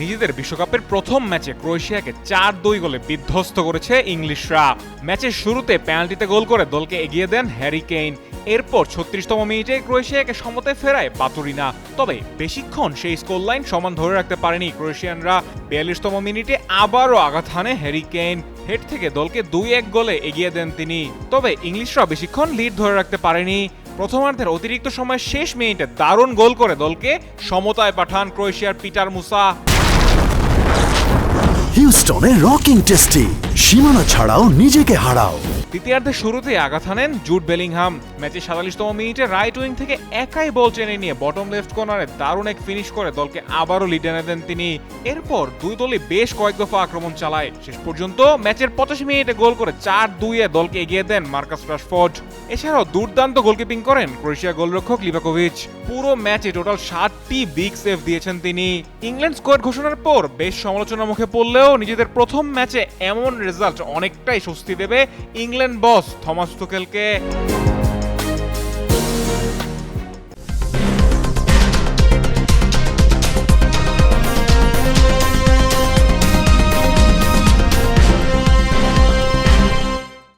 নিজেদের বিশ্বকাপের প্রথম ম্যাচে ক্রোয়েশিয়াকে 4-2 গোলে বিধ্বস্ত করেছে ইংলিশরা। ম্যাচের শুরুতে পেনাল্টিতে গোল করে দলকে এগিয়ে দেন হ্যারি কেইন। এরপর 36তম মিনিটে ক্রোয়েশিয়াকে সমতায় ফেরায় বাতুরিনা। তবে বেশিক্ষণ সেই স্কোর লাইন সমান ধরে রাখতে পারেনি ক্রোয়েশিয়ানরা। 42তম মিনিটে আবারও আঘাত হানে হ্যারি কেইন। হেড থেকে দলকে 2-1 গোলে এগিয়ে দেন তিনি। তবে ইংলিশরা বেশিক্ষণ লিড ধরে রাখতে পারেনি। প্রথমার্ধের অতিরিক্ত সময় শেষ মিনিটে দারুণ গোল করে দলকে সমতায় পাঠান ক্রোয়েশিয়ার পিটার মুসা। হিউস্টনে রকিং টেস্টি, সীমানা ছাড়াও নিজেকে হারাও। দ্বিতীয়ার্ধের শুরুতে আঘাত হানেন জুড বেলিংহাম। ম্যাচে 47তম মিনিটে রাইট উইং থেকে একাই বল টেনে নিয়ে বটম লেফট কর্নারে দারুণ এক ফিনিশ করে দলকে আবারও লিড এনে দেন তিনি। এরপর দুই দলই বেশ কয়েক দফা আক্রমণ চালায়। শেষ পর্যন্ত ম্যাচের 85 মিনিটে গোল করে 4-2-এ দলকে এগিয়ে দেন মার্কাস রাশফোর্ড। এছাড়াও দুর্দান্ত গোলকিপিং করেন ক্রোয়েশিয়া গোলরক্ষক লিভাকোভিচ। পুরো ম্যাচে টোটাল 7টি বিগ সেভ দিয়েছেন তিনি। ইংল্যান্ড স্কোয়াড ঘোষণার পর বেশ সমালোচনার মুখে পড়লেও নিজেদের প্রথম ম্যাচে এমন রেজাল্ট অনেকটাই স্বস্তি দেবে ইংল্যান্ড বস থমাস তুখেলকে।